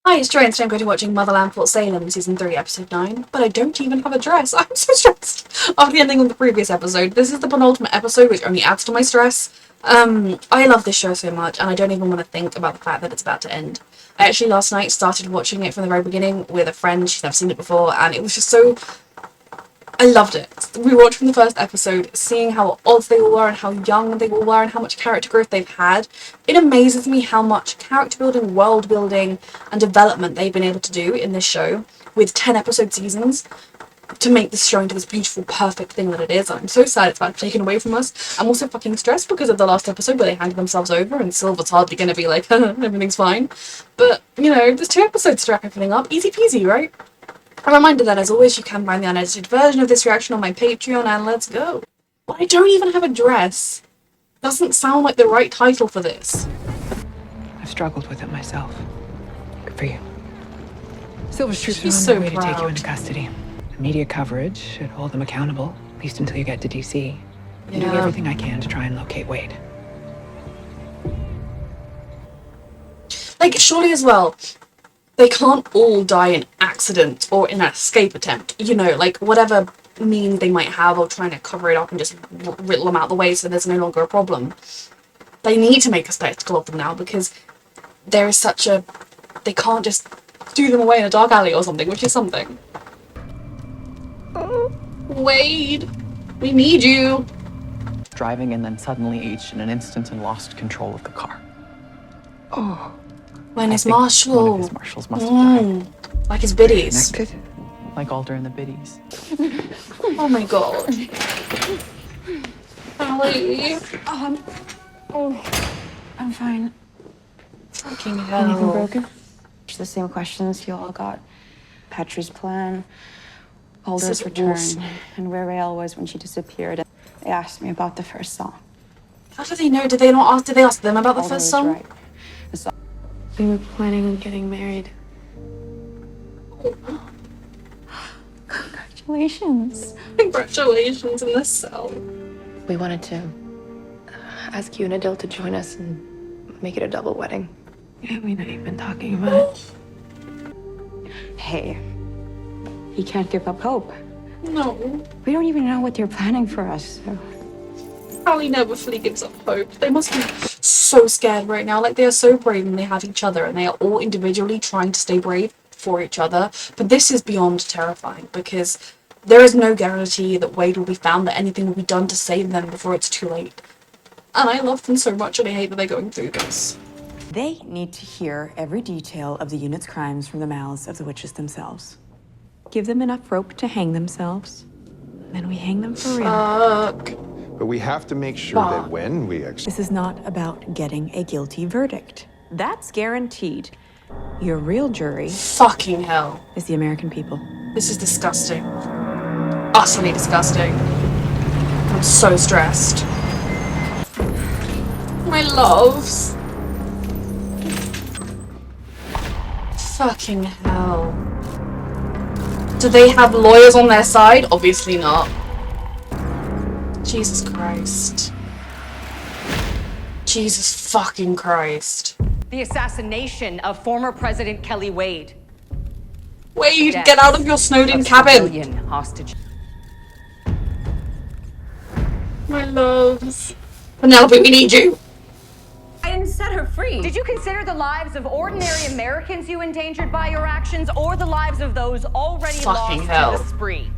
Hi, it's Joy, and today I'm going to be watching Motherland, Salem, Season 3, Episode 9, but I don't even have a dress. I'm so stressed after the ending of the previous episode. This is the penultimate episode, which only adds to my stress. I love this show so much, and I don't even want to think about the fact that it's about to end. I actually last night started watching it from the very beginning with a friend. She's never seen it before, and it was just so... I loved it. We watched from the first episode, seeing how old they all were and how young they all were and how much character growth they've had. It amazes me how much character building, world building and development they've been able to do in this show with 10 episode seasons to make this show into this beautiful, perfect thing that it is. I'm so sad it's about to be taken away from us. I'm also fucking stressed because of the last episode where they handed themselves over and Silver's hardly going to be like, everything's fine. But, you know, there's 2 episodes to wrap everything up. Easy peasy, right? A reminder that, as always, you can find the unedited version of this reaction on my Patreon, and let's go. But I don't even have a dress. Doesn't sound like the right title for this. I've struggled with it myself. Good for you. Silver's troops She's are on so their way to take you proud. into custody. The media coverage should hold them accountable, at least until you get to DC. I'm doing Yeah. everything I can to try and locate Wade. Like, surely as well, they can't all die in accident or in an escape attempt. You know, like, whatever means they might have of trying to cover it up and just riddle them out of the way so there's no longer a problem. They need to make a spectacle of them now because there is such a... They can't just do them away in a dark alley or something, which is something. Oh, Wade, we need you. Driving and then suddenly each in an instant and lost control of the car. Oh, When I his think one marshal... of his marshals must have died. Like his biddies. connected? Like Alder and the Biddies. Oh my god. Allie. I'm fine. Fucking Anything hell. broken? It's the same questions you all got. Petrie's plan, Alder's This is return, awesome. and where Rael was when she disappeared. They asked me about the first song. How do they know? Did they not ask? Did they ask them about the Alder first was song? right. The song. We were planning on getting married. Congratulations. Congratulations in the cell. We wanted to ask you and Adele to join us and make it a double wedding. Yeah, we know you've been talking about it. Hey, you can't give up hope. No. We don't even know what they're planning for us. So. Allie never fully gives up hope. They must be so scared right now. Like, they are so brave and they have each other and they are all individually trying to stay brave for each other. But this is beyond terrifying because there is no guarantee that Wade will be found, that anything will be done to save them before it's too late. And I love them so much and I hate that they're going through this. They need to hear every detail of the unit's crimes from the mouths of the witches themselves. Give them enough rope to hang themselves, then we hang them for real. Fuck. But we have to make sure Fuck. that when we This is not about getting a guilty verdict. That's guaranteed. Your real jury Fucking hell. is the American people. This is disgusting. Utterly disgusting. I'm so stressed. My loves. Fucking hell. Do they have lawyers on their side? Obviously not. Jesus Christ. Jesus fucking Christ. The assassination of former President Kelly Wade. Wade, Death get out of your Snowden of cabin. civilian hostage. My loves. Penelope, we need you. I didn't set her free. Did you consider the lives of ordinary Americans you endangered by your actions, or the lives of those already Fucking lost hell. to the spree?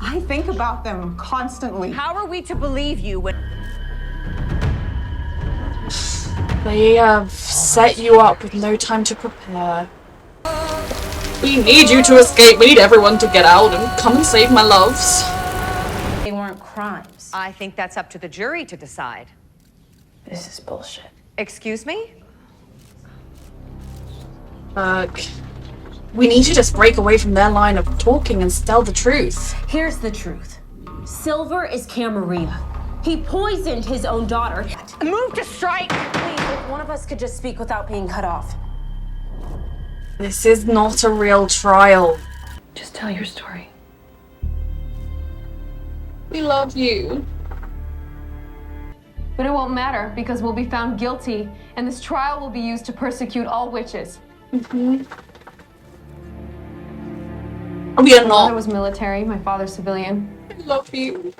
I think about them constantly. How are we to believe you when They have set you up with no time to prepare. We need you to escape. We need everyone to get out and come and save my loves. They weren't crimes. I think that's up to the jury to decide. This is bullshit. Excuse me? Fuck. We need to just break away from their line of talking and tell the truth. Here's the truth. Silver is Camarilla. He poisoned his own daughter. Move to strike! Please, if one of us could just speak without being cut off. This is not a real trial. Just tell your story. We love you. But it won't matter because we'll be found guilty and this trial will be used to persecute all witches. We are My mother not. was military, my father's civilian. I love you.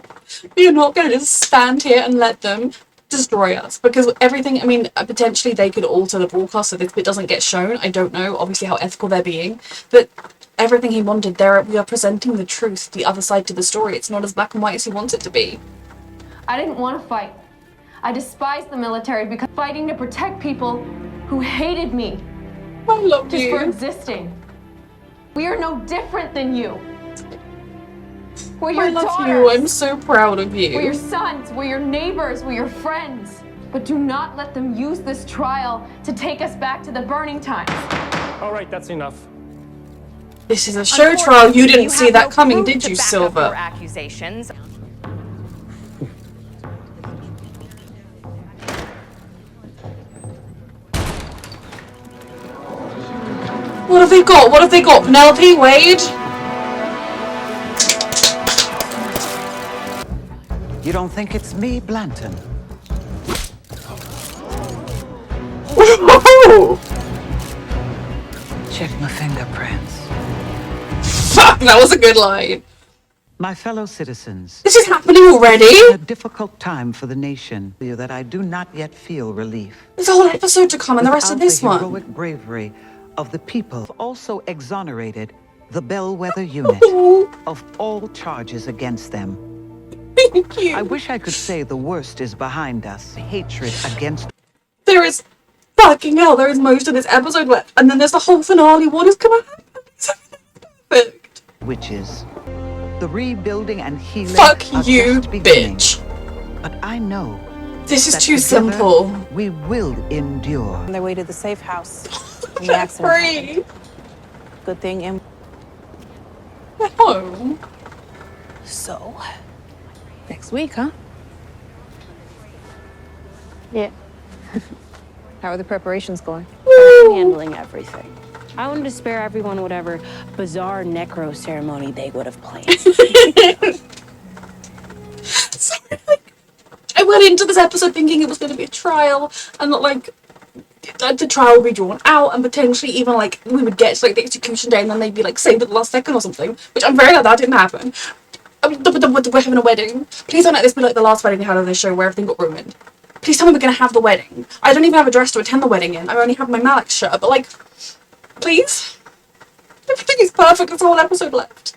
We are not going to just stand here and let them destroy us, because everything, I mean, potentially they could alter the broadcast so this bit doesn't get shown. I don't know, obviously, how ethical they're being, but everything he wanted there, we are presenting the truth, the other side to the story. It's not as black and white as he wants it to be. I didn't want to fight. I despised the military because fighting to protect people who hated me I love just you. for existing. We are no different than you. We're your I love daughters. you. I'm so proud of you. We're your sons, we're your neighbors, we're your friends. But do not let them use this trial to take us back to the burning times. All right, that's enough. This is a show trial. You didn't see that coming, did you, Silver? Accusations. What have they got? What have they got? Penelope, Wade? You don't think it's me, Blanton? Check my fingerprints. Fuck, that was a good line. My fellow citizens. This is happening already? It's a difficult time for the nation. That I do not yet feel relief. There's a whole episode to come and the rest of this Without the one. heroic bravery of the people, also exonerated the Bellwether unit of all charges against them. Thank you. I wish I could say the worst is behind us. Hatred against. There is fucking hell. There is most of this episode left, and then there's the whole finale. What is gonna happen? It's perfect. Witches. The rebuilding and healing. Fuck are you, just beginning. bitch. But I know This is that too together simple. We will endure. On their way to the safe house. when the They're accident happened. free. Good thing in. They're home. So, next week, huh? Yeah. How are the preparations going? I'm handling everything. I wanted to spare everyone whatever bizarre necro ceremony they would have planned. Sorry, like, I went into this episode thinking it was going to be a trial, and that, like, the trial would be drawn out, and potentially even, like, we would get to, like, the execution day, and then they'd be, like, saved at the last second or something, which I'm very glad that didn't happen. We're having a wedding. Please don't let this be like the last wedding we had on this show where everything got ruined. Please tell me we're going to have the wedding. I don't even have a dress to attend the wedding in. I only have my Malik shirt, but, like, please? Everything is perfect. There's a whole episode left.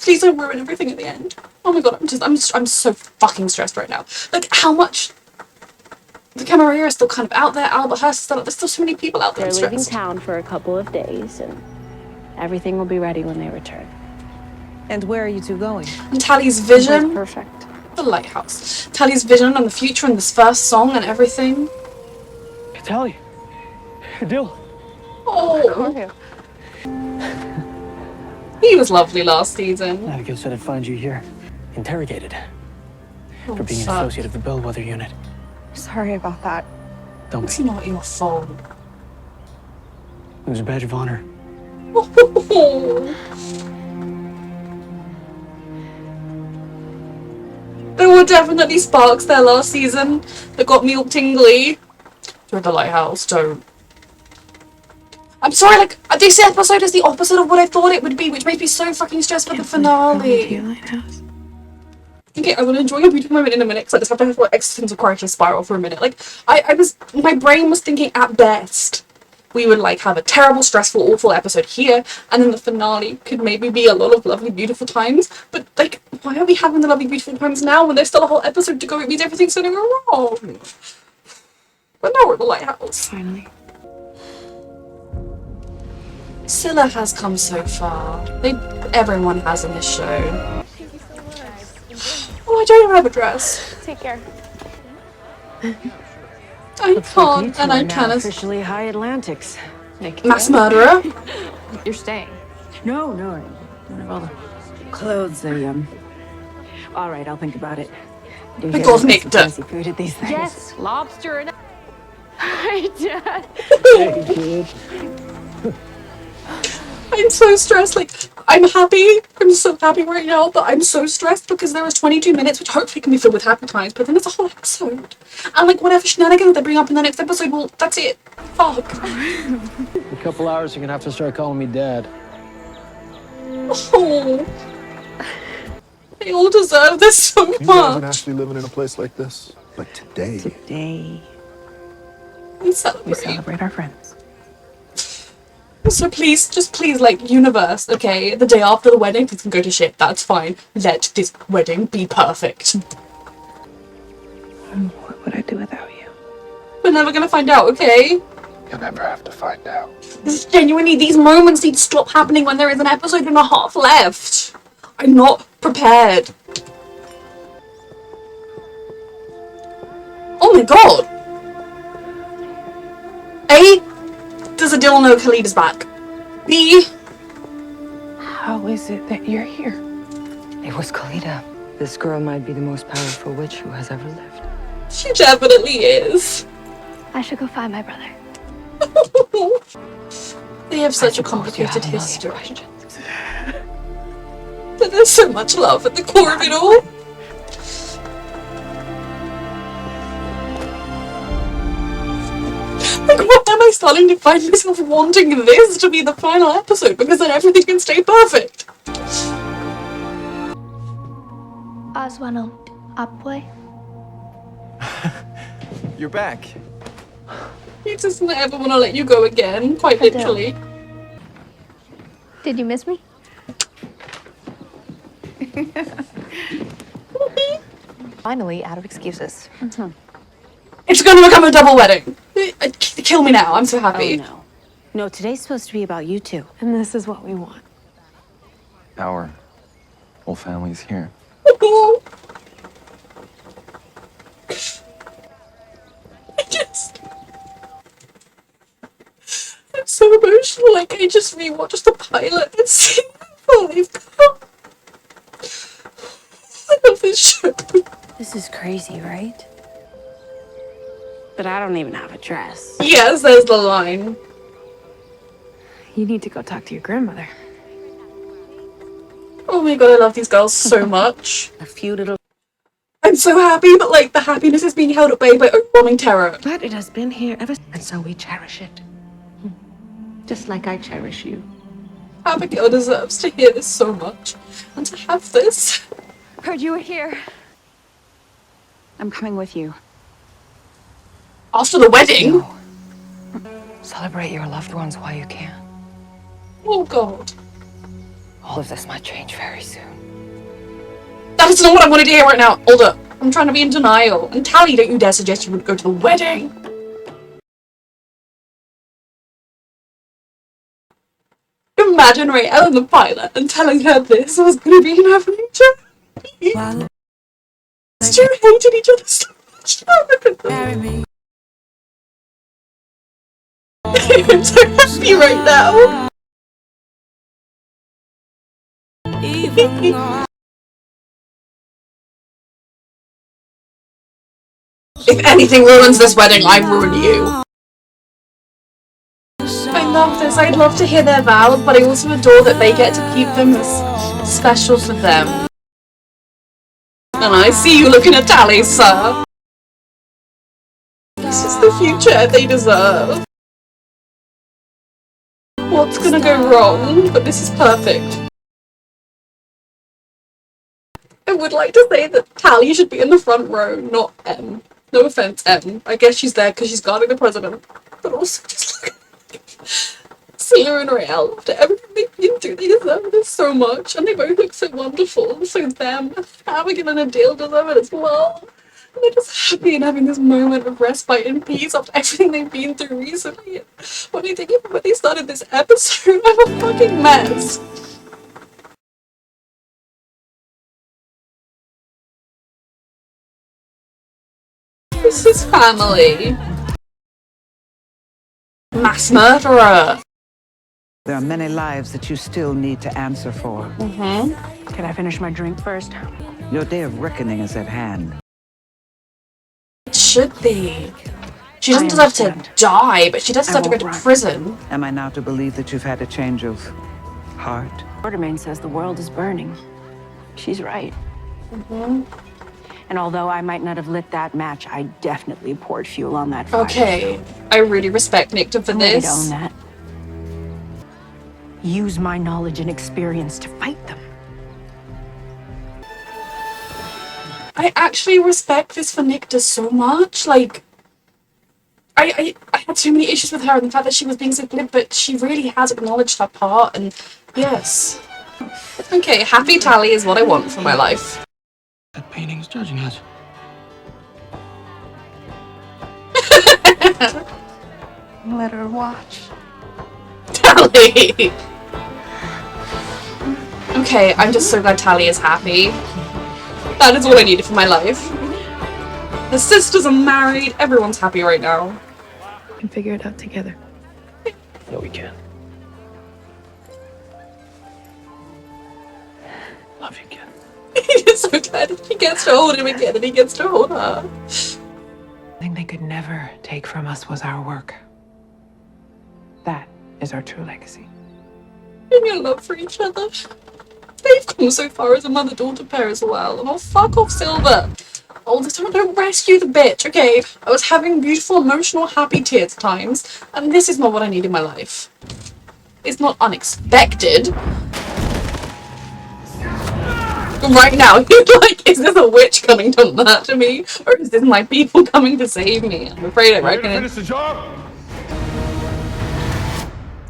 Please don't ruin everything at the end. Oh my god, I'm so fucking stressed right now. Like, how much... The Camarilla is still kind of out there. Albert Hearst is still... There's still so many people out there. They're I'm leaving stressed. town for a couple of days, and everything will be ready when they return. And where are you two going? And Tally's vision... Perfect. The lighthouse. Tally's vision and the future and this first song and everything. Tally. Dill. Oh. He was lovely last season. I guess I'd find you here, interrogated, for being an fuck. associate of the Bellwether unit. Sorry about that. Don't It's be. not your fault. It was a badge of honor. There were definitely sparks there last season that got me all tingly. You're at the lighthouse, don't. I'm sorry, like, this episode is the opposite of what I thought it would be, which makes me so fucking stressed for the finale. Okay, I will enjoy your beautiful moment in a minute, because I just have to have like existential crisis spiral for a minute. Like, my brain was thinking at best we would like have a terrible, stressful, awful episode here, and then the finale could maybe be a lot of lovely, beautiful times. But like, why are we having the lovely, beautiful times now when there's still a whole episode to go? It means everything's going to go wrong. But now we're at the lighthouse. Finally. Scylla has come so far. Everyone has in this show. Oh, I don't even have a dress. Take care. I can't, and I can as Officially high Atlantics. mass murderer. You're staying. No, I don't have all the clothes. All right, I'll think about it. Do We you got guys nicked make up. fancy food at these things? Yes, lobster and... Hi, Dad. I I'm so stressed. Like, I'm happy. I'm so happy right now, but I'm so stressed because there was 22 minutes, which hopefully can be filled with happy times, but then it's a whole episode. And, like, whatever shenanigans they bring up in the next episode, well, that's it. Fuck. In a couple hours, you're gonna have to start calling me Dad. Oh. They all deserve this so You guys much. are actually living in a place like this. But today, We celebrate. We celebrate our friends. So please, just please, like, universe, okay? The day after the wedding, things can go to shit. That's fine. Let this wedding be perfect. What would I do without you? We're never gonna find out, okay? you'll never have to find out. This is genuinely, these moments need to stop happening when there is an episode and a half left. I'm not prepared. Oh my god. A, does Adil know Khalid is back? B, How is it that you're here? It was Khalida. This girl might be the most powerful witch who has ever lived. she definitely is. I should go find my brother. They have such a complicated history. But there's so much love at the core of it all. Like, why am I starting to find myself wanting this to be the final episode? Because then everything can stay perfect. Oswano, up boy. You're back. He doesn't ever want to let you go again, quite literally. Did you miss me? Finally, out of excuses. It's going to become a double wedding. Kill me now, I'm so happy. Oh, no. No, today's supposed to be about you two. And this is what we want. Our whole family's here. I'm so emotional, like I just rewatched the pilot and seen how they've come. I love this show. This is crazy, right? But I don't even have a dress. Yes, there's the line. You need to go talk to your grandmother. Oh my god, I love these girls so much. A few little... I'm so happy, but like the happiness is being held at bay by overwhelming terror. But it has been here ever since, and so we cherish it. Just like I cherish you. Abigail deserves to hear this so much. And to have this. Heard you were here. I'm coming with you. After the wedding? Celebrate your loved ones while you can. Oh god. All of this might change very soon. That is not what I wanted to hear right now. Hold up. I'm trying to be in denial. And Tally, don't you dare suggest you would go to the wedding. Imagine Raelle in the pilot and telling her this was going to be in her future. These two hated each other so much. Oh, look at them. I'm so happy right now. If anything ruins this wedding, I ruin you. I love this. I'd love to hear their vows, but I also adore that they get to keep them as special for them. And I see you looking at Tally, sir. This is the future they deserve. What's gonna go wrong? But this is perfect. I would like to say that Tally should be in the front row, not M. No offense, M. I guess she's there because she's guarding the president. But also just look at Sia and Raelle. After everything they've been through, they deserve this so much. And they both look so wonderful. So them, Abigail and Adil deserve it as well. And they're just happy and having this moment of respite and peace after everything they've been through recently. When you think about when they started this episode, I'm a fucking mess. This is family. Mass murderer. There are many lives that you still need to answer for. Can I finish my drink first? Your day of reckoning is at hand. It should be. She doesn't deserve to die, but she does deserve to go to prison. Am I now to believe that you've had a change of heart. Quartermain says the world is burning. She's right. And although I might not have lit that match, I definitely poured fuel on that fire. Okay, I really respect Nicta for I'm ready to this. own that. Use my knowledge and experience to fight them. I actually respect this for Nicta so much. Like, I had so many issues with her and the fact that she was being so glib, but she really has acknowledged her part, and yes. Okay, happy Tally is what I want for my life. That painting's judging us. Let her watch. Tally! Okay, I'm just so glad Tally is happy. That is all I needed for my life. The sisters are married, everyone's happy right now. We can figure it out together. No, we can't. Love you, kid. He's so glad he gets to hold him again and he gets to hold her. The thing they could never take from us was our work. That is our true legacy. And your love for each other. They've come so far as a mother-daughter pair as well. And oh, fuck off, Silver. All the time, don't rescue the bitch, okay? I was having beautiful, emotional, happy tears at times, and this is not what I need in my life. It's not unexpected. Right now, he's like, is this a witch coming to murder me? Or is this my people coming to save me? I'm afraid I reckon Finish the job.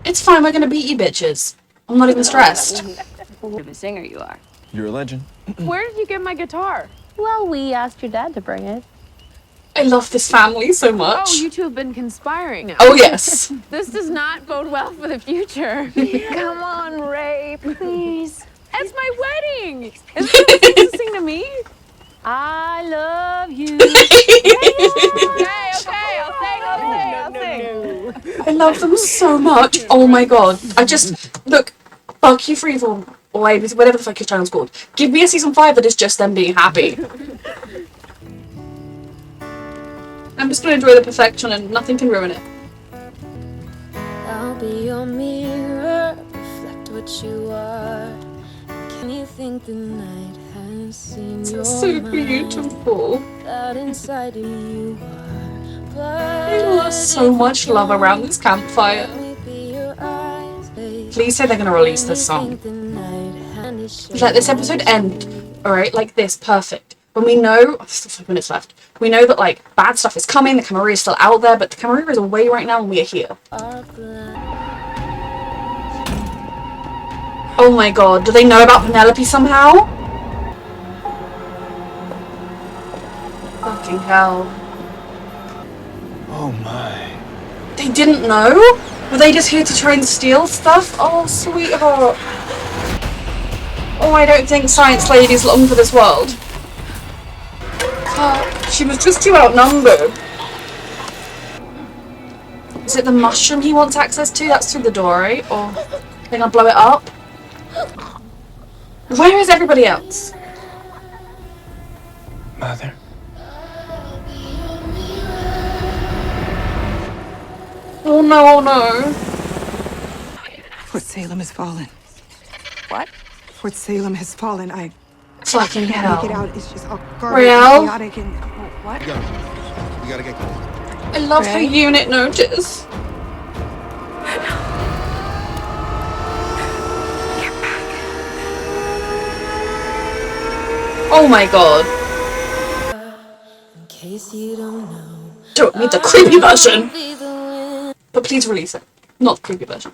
it's fine, we're gonna beat you bitches. I'm not even stressed. What of a singer you are. You're a legend. Where did you get my guitar? Well, we asked your dad to bring it. I love this family so much. Oh, you two have been conspiring. Oh, yes. This does not bode well for the future. Come on, Ray, please. It's my wedding. Is this supposed to sing to me? I love you. Okay, I'll sing. I love them so much. Oh my god. I just look, fuck you Freeform or ABC, whatever the fuck your channel's called. Give me a season 5 that is just them being happy. I'm just gonna enjoy the perfection and nothing can ruin it. I'll be your mirror, reflect what you are. Can you think the night has seen your So mind? beautiful. That inside of you are. There's so much love around this campfire. Please say they're gonna release this song. Let this episode end, alright, like this, perfect. When we know, oh, still 5 minutes left, we know that like bad stuff is coming, the Camarilla is still out there, but the Camarilla is away right now and we are here. Oh my god, do they know about Penelope somehow? Fucking hell. Oh my. They didn't know? Were they just here to try and steal stuff? Oh, sweetheart. Oh, I don't think Science Lady's long for this world. She was just too outnumbered. Is it the mushroom he wants access to? That's through the door, right? Or they're gonna blow it up? Where is everybody else? Mother. Oh no, oh no. Fort Salem has fallen. What? Fort Salem has fallen. I Fucking can't hell. make it out. It's just all garbage and Riel? chaotic and What? You gotta get going. I love her Ray? unit notice. Oh my god. In case you don't know. Don't need the creepy version. But please release it. Not the creepy version.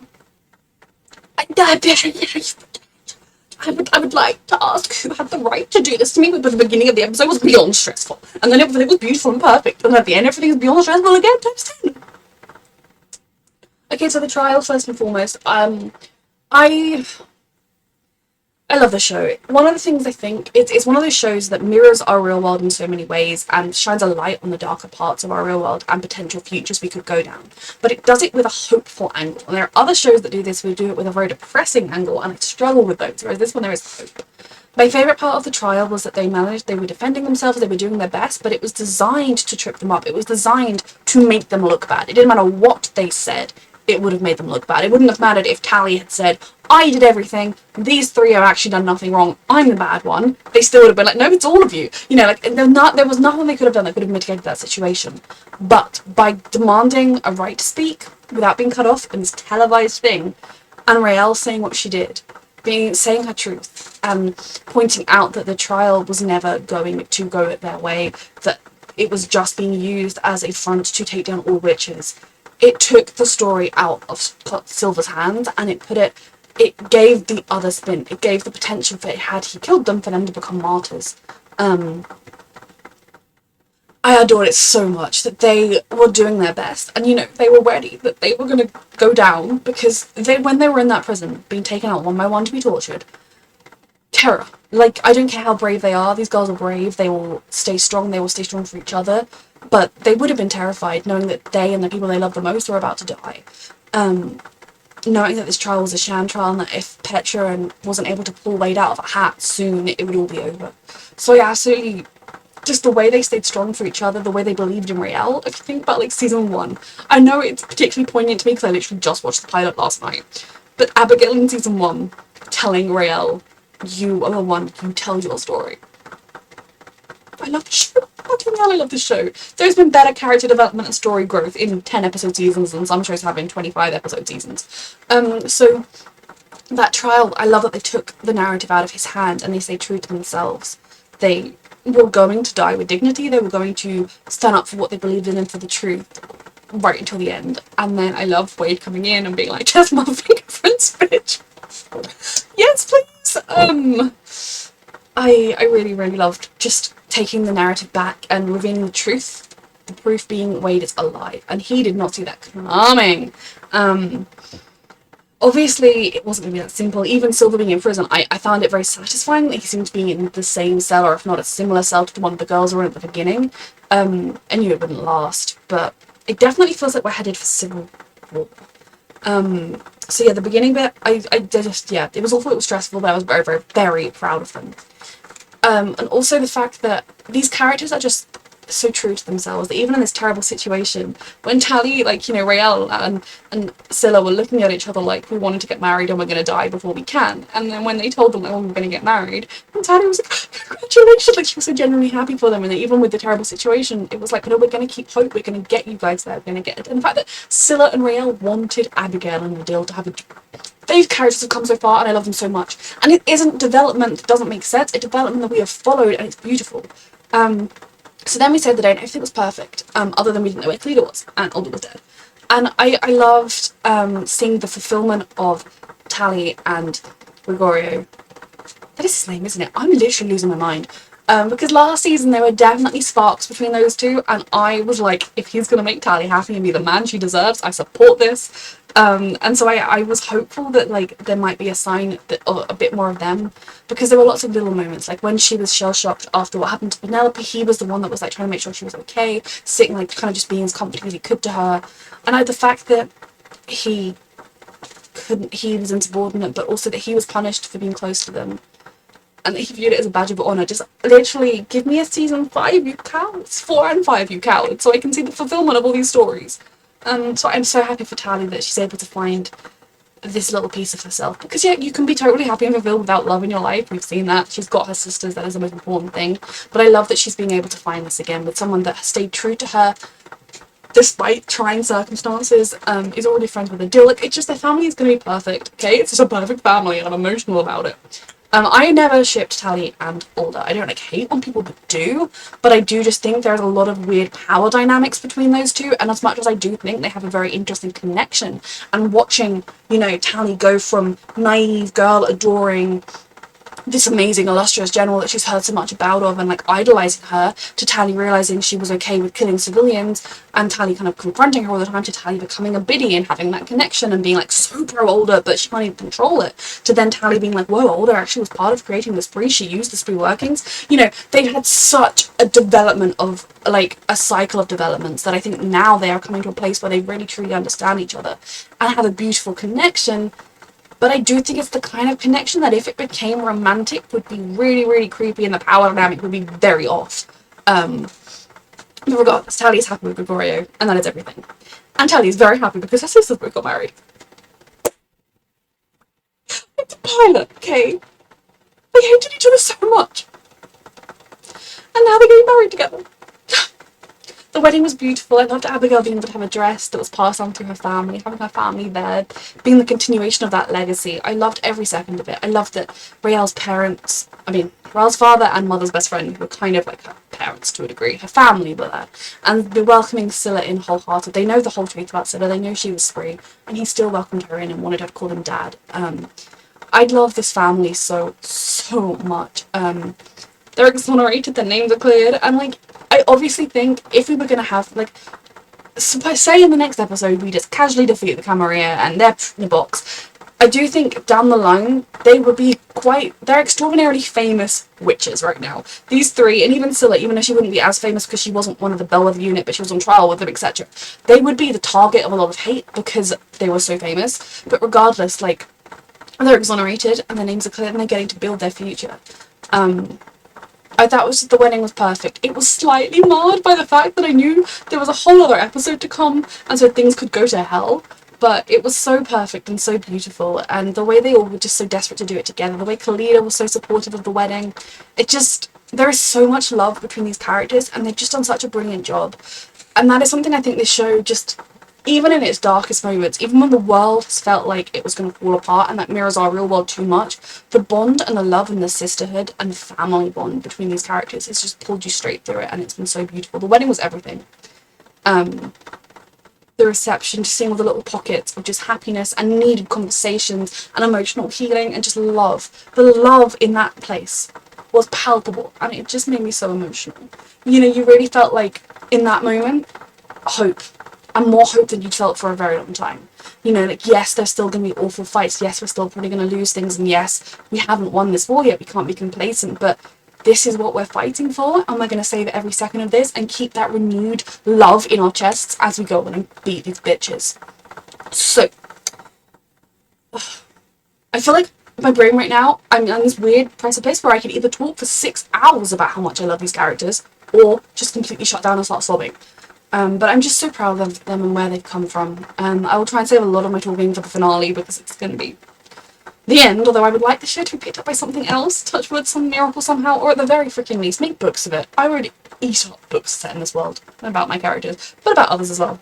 I would like to ask who had the right to do this to me, but the beginning of the episode was beyond stressful. And then everything was beautiful and perfect. And at the end, everything is beyond stressful again, times 10. Okay, so the trial, first and foremost. I love the show. One of the things I think, it's one of those shows that mirrors our real world in so many ways and shines a light on the darker parts of our real world and potential futures we could go down. But it does it with a hopeful angle. And there are other shows that do this who do it with a very depressing angle, and I struggle with those, whereas this one there is hope. My favourite part of the trial was that they were defending themselves, they were doing their best, but it was designed to trip them up. It was designed to make them look bad. It didn't matter what they said. it would have made them look bad. It wouldn't have mattered if Tally had said, I did everything, these three have actually done nothing wrong, I'm the bad one. They still would have been like, no, it's all of you. You know, like, there was nothing they could have done that could have mitigated that situation. But by demanding a right to speak without being cut off in this televised thing, and Raelle saying what she did, saying her truth, and pointing out that the trial was never going to go their way, that it was just being used as a front to take down all witches. It took the story out of Silver's hands, and it gave the other spin. It gave the potential for, had he killed them, for them to become martyrs. I adored it so much that they were doing their best, and you know, they were ready, that they were going to go down, because when they were in that prison, being taken out one by one to be tortured, terror. Like, I don't care how brave they are, these girls are brave, they will stay strong for each other, but they would have been terrified knowing that they and the people they love the most were about to die. Knowing that this trial was a sham trial, and that if Petra wasn't able to pull Wade out of a hat soon, it would all be over. So yeah, absolutely, just the way they stayed strong for each other, the way they believed in Raelle. If you think about like season 1, I know it's particularly poignant to me because I literally just watched the pilot last night, but Abigail in season 1 telling Raelle, you are the one, you tell your story. I love the show. Fucking hell, I love the show. There's been better character development and story growth in 10 episode seasons than some shows have in 25 episode seasons. So that trial, I love that they took the narrative out of his hand and they stayed true to themselves. They were going to die with dignity, they were going to stand up for what they believed in and for the truth right until the end. And then I love Wade coming in and being like, just my fingerprints, bitch. Yes, please. I really, really loved just taking the narrative back and revealing the truth. The proof being Wade is alive, and he did not see that coming. Obviously, it wasn't going to be that simple. Even Silver being in prison, I found it very satisfying that he seemed to be in the same cell, or if not a similar cell to the one of the girls were in at the beginning. I knew it wouldn't last, but it definitely feels like we're headed for civil war. So yeah, the beginning bit, it was awful, it was stressful, but I was very, very, very proud of them. And also the fact that these characters are just so true to themselves, that even in this terrible situation, when Tally, like, you know, Raelle and Scylla were looking at each other like, we wanted to get married and we're going to die before we can, and then when they told them that we were going to get married, and Tally was like, congratulations, like, she was so genuinely happy for them, and even with the terrible situation, it was like, no, we're going to keep hope, we're going to get you guys there, we're going to get it. And the fact that Scylla and Raelle wanted Abigail and Adil to have a... These characters have come so far, and I love them so much. And it isn't development that doesn't make sense, it's development that we have followed, and it's beautiful. So then we saved the day, and everything was perfect, other than we didn't know where Cleda was, and Alder was dead. And I loved seeing the fulfillment of Tally and Gregorio. That is his name, isn't it? I'm literally losing my mind. Because last season there were definitely sparks between those two, and I was like, if he's going to make Tally happy and be the man she deserves, I support this. And so I was hopeful that, like, there might be a sign that, or a bit more of them, because there were lots of little moments, like when she was shell-shocked after what happened to Penelope, he was the one that was like trying to make sure she was okay, sitting, like, kind of just being as comforting as he could to her. And the fact that he was insubordinate, but also that he was punished for being close to them, and he viewed it as a badge of honour. Just literally give me a season 5, you cowards. 4 and 5, you cowards, so I can see the fulfillment of all these stories. So I'm so happy for Tally that she's able to find this little piece of herself. Because yeah, you can be totally happy and fulfilled without love in your life. We've seen that. She's got her sisters, that is the most important thing. But I love that she's being able to find this again with someone that has stayed true to her despite trying circumstances, is already friends with Adil. Like, it's just, their family is going to be perfect, okay? It's just a perfect family, and I'm emotional about it. I never shipped Tally and Alder. I don't, like, hate when people do, but I do just think there's a lot of weird power dynamics between those two, and as much as I do think they have a very interesting connection, and watching, you know, Tally go from naive girl adoring this amazing, illustrious general that she's heard so much about and, like, idolizing her, to Tally realizing she was okay with killing civilians, and Tally kind of confronting her all the time, to Tally becoming a biddy and having that connection and being, like, so pro-Alder, but she can't even control it, to then Tally being like, whoa, Alder actually was part of creating the spree, she used the spree workings. You know, they had such a development of, like, a cycle of developments that I think now they are coming to a place where they really truly understand each other and have a beautiful connection. But I do think it's the kind of connection that if it became romantic would be really, really creepy, and the power dynamic would be very off. But regardless, Tally is happy with Gregorio, and that is everything. And Tally is very happy because her sisters both got married. It's a pilot, okay? They hated each other so much. And now they're getting married together. The wedding was beautiful. I loved Abigail being able to have a dress that was passed on through her family, having her family there, being the continuation of that legacy. I loved every second of it. I loved that Rael's father and mother's best friend were kind of like her parents to a degree. Her family were there. And they're welcoming Scylla in wholehearted. They know the whole truth about Scylla. They know she was free. And he still welcomed her in and wanted her to call him dad. I love this family so much. They're exonerated, their names are cleared, and like, I obviously think if we were going to have, like, say in the next episode we just casually defeat the Camarilla and they're in the box, I do think down the line they would be they're extraordinarily famous witches right now. These three, and even Scylla, even though she wouldn't be as famous because she wasn't one of the Bellwether unit, but she was on trial with them, etc., they would be the target of a lot of hate because they were so famous. But regardless, like, they're exonerated and their names are clear and they're getting to build their future. I thought the wedding was perfect. It was slightly marred by the fact that I knew there was a whole other episode to come, and so things could go to hell. But it was so perfect and so beautiful, and the way they all were just so desperate to do it together, the way Khalida was so supportive of the wedding, there is so much love between these characters, and they've just done such a brilliant job. And that is something I think this show just, even in its darkest moments, even when the world has felt like it was going to fall apart and that mirrors our real world too much, the bond and the love and the sisterhood and the family bond between these characters has just pulled you straight through it, and it's been so beautiful. The wedding was everything. The reception, just seeing all the little pockets of just happiness and needed conversations and emotional healing and just love. The love in that place was palpable, and it just made me so emotional. You know, you really felt like, in that moment, hope. And more hope than you'd felt for a very long time. You know, like, yes, there's still going to be awful fights. Yes, we're still probably going to lose things. And yes, we haven't won this war yet. We can't be complacent. But this is what we're fighting for. And we're going to save every second of this and keep that renewed love in our chests as we go on and beat these bitches. So, I feel like my brain right now, I'm on this weird precipice where I could either talk for 6 hours about how much I love these characters or just completely shut down and start sobbing. But I'm just so proud of them and where they've come from. I will try and save a lot of my talking for the finale because it's going to be the end, although I would like the show to be picked up by something else, touch wood, some miracle somehow, or at the very freaking least, make books of it. I would eat up books set in this world, about my characters, but about others as well.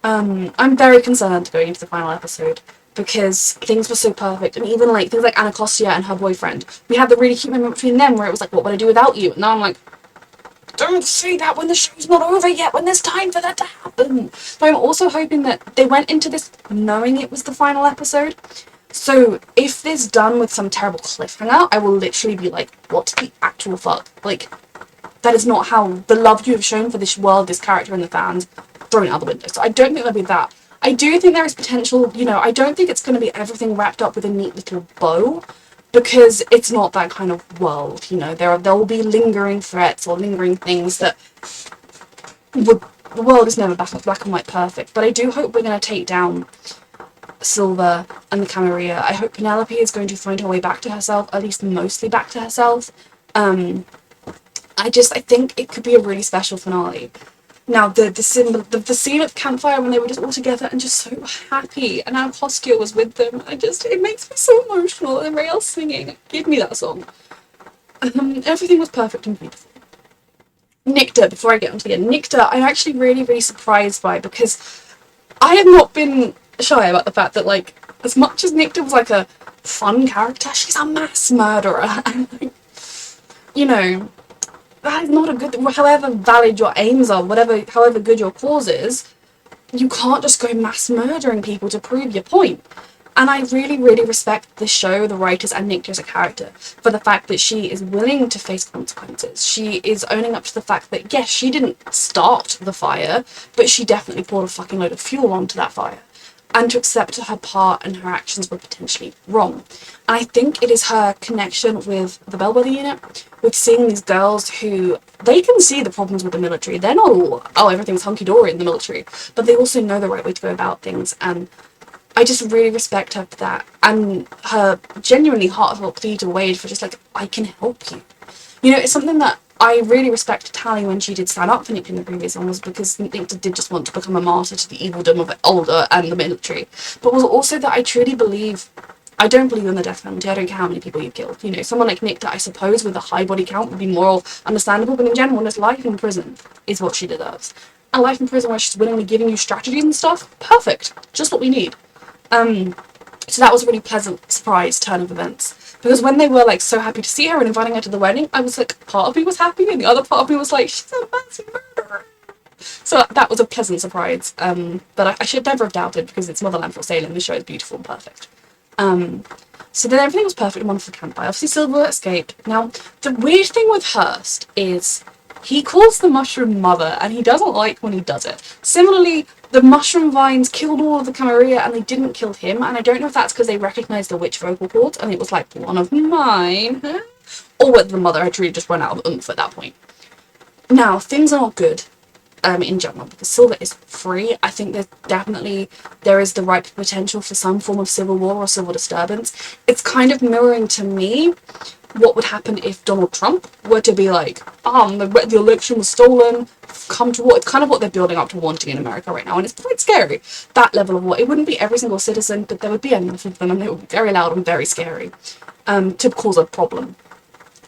I'm very concerned going into the final episode because things were so perfect, and even like things like Anacostia and her boyfriend, we had the really cute moment between them where it was like, what would I do without you? And now I'm like, don't say that when the show's not over yet, when there's time for that to happen. But I'm also hoping that they went into this knowing it was the final episode. So if this done with some terrible cliffhanger, I will literally be like, what the actual fuck? Like, that is not how the love you have shown for this world, this character, and the fans, thrown out the window. So I don't think there'll be that. I do think there is potential, you know, I don't think it's going to be everything wrapped up with a neat little bow, because it's not that kind of world, you know. There will be lingering threats or lingering things that the world is never black and white perfect. But I do hope we're going to take down Silver and the Camarilla. I hope Penelope is going to find her way back to herself, at least mostly back to herself. I think it could be a really special finale. Now, the scene at the campfire when they were just all together and just so happy, and Anacostia was with them, it makes me so emotional, and Rael singing, give me that song. Everything was perfect and beautiful. Nycta, before I get onto the end, Nycta, I'm actually really, really surprised by, because I have not been shy about the fact that, like, as much as Nycta was, like, a fun character, she's a mass murderer, and, like, you know, that is not a good, however valid your aims are, however good your cause is, you can't just go mass murdering people to prove your point. And I really, really respect the show, the writers, and Nycta as a character for the fact that she is willing to face consequences. She is owning up to the fact that, yes, she didn't start the fire, but she definitely poured a fucking load of fuel onto that fire. And to accept her part and her actions were potentially wrong. And I think it is her connection with the Bellwether unit, with seeing these girls who, they can see the problems with the military. They're not all, oh, everything's hunky-dory in the military, but they also know the right way to go about things, and I just really respect her for that, and her genuinely heartfelt plea to Wade for just like, I can help you. You know, it's something that I really respect Tally when she did stand up for Nick in the previous one, was because Nick did just want to become a martyr to the evildom of Older and the military, but was also that I truly believe, I don't believe in the death penalty. I don't care how many people you've killed. You know, someone like Nick, that I suppose with a high body count would be more understandable, but in general, just life in prison is what she deserves. And life in prison where she's willingly giving you strategies and stuff, perfect, just what we need. So that was a really pleasant surprise turn of events, because when they were like so happy to see her and inviting her to the wedding, I was like, part of me was happy and the other part of me was like, she's a massive murderer. So that was a pleasant surprise, but I should never have doubted, because it's Motherland for Salem. The show is beautiful and perfect. So then everything was perfect and wonderful campfire. Obviously Silver escaped. Now the weird thing with Hearst is he calls the mushroom mother, and he doesn't like when he does it. Similarly, the mushroom vines killed all of the Camarilla and they didn't kill him, and I don't know if that's because they recognised the witch vocal cords and it was like, one of mine, or whether the mother had really just run out of oomph at that point. Now, things are not good in general, because Silver is free. I think there is the right potential for some form of civil war or civil disturbance. It's kind of mirroring to me what would happen if Donald Trump were to be like, the election was stolen, come to war. It's kind of what they're building up to wanting in America right now, and it's quite scary, that level of war. It wouldn't be every single citizen, but there would be enough of them, and they would be very loud and very scary to cause a problem.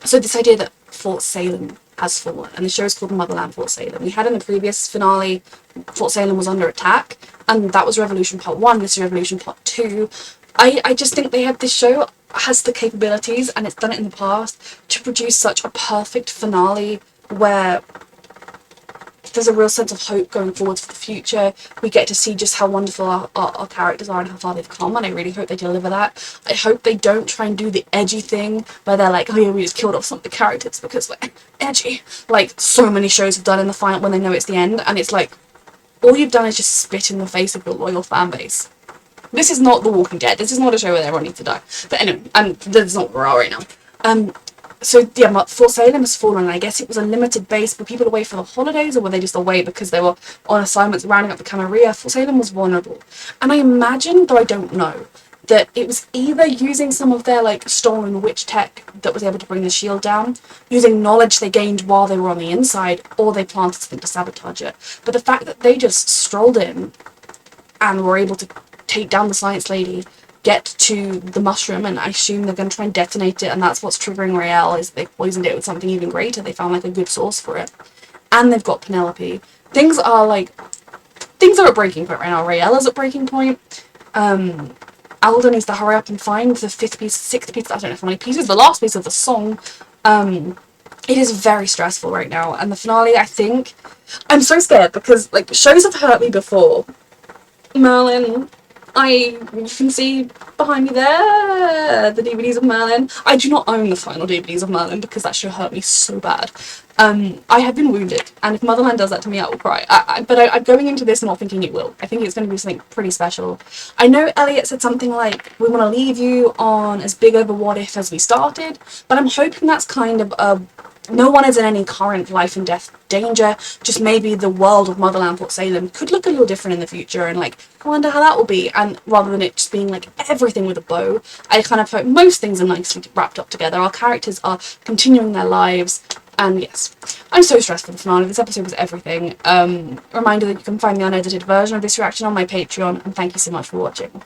So this idea that Fort Salem has fallen, and the show is called Motherland Fort Salem. We had in the previous finale, Fort Salem was under attack, and that was Revolution Part 1, this is Revolution Part 2. I just think this show has the capabilities, and it's done it in the past, to produce such a perfect finale where there's a real sense of hope going forward for the future. We get to see just how wonderful our characters are and how far they've come, and I really hope they deliver that. I hope they don't try and do the edgy thing where they're like, oh yeah, we just killed off some of the characters because we're edgy, like so many shows have done in the final when they know it's the end, and it's like, all you've done is just spit in the face of your loyal fan base. This is not The Walking Dead. This is not a show where everyone needs to die. But anyway, that's not where we are right now. So yeah, Fort Salem has fallen, and I guess it was a limited base. Were people away for the holidays, or were they just away because they were on assignments rounding up the Camarilla? Fort Salem was vulnerable. And I imagine, though I don't know, that it was either using some of their like stolen witch tech that was able to bring the shield down, using knowledge they gained while they were on the inside, or they planted something to sabotage it. But the fact that they just strolled in and were able to take down the science lady, get to the mushroom, and I assume they're going to try and detonate it, and that's what's triggering Raelle, is they poisoned it with something even greater. They found like a good source for it. And they've got Penelope. Things are at breaking point right now. Raelle is at breaking point. Alden needs to hurry up and find the sixth piece, I don't know how many pieces, the last piece of the song. It is very stressful right now, and the finale, I think, I'm so scared because like shows have hurt me before. Merlin, you can see behind me there the DVDs of Merlin. I do not own the final DVDs of Merlin because that show hurt me so bad. I have been wounded, and if Motherland does that to me, I will cry. But I'm going into this not thinking it will. I think it's going to be something pretty special. I know Elliot said something like, we want to leave you on as big of a what if as we started, but I'm hoping that's kind of no one is in any current life and death danger, just maybe the world of Motherland Fort Salem could look a little different in the future, and like, I wonder how that will be. And rather than it just being like everything with a bow, I kind of hope most things are nicely wrapped up together. Our characters are continuing their lives, and yes, I'm so stressed for the finale. This episode was everything. Reminder that you can find the unedited version of this reaction on my Patreon, and thank you so much for watching.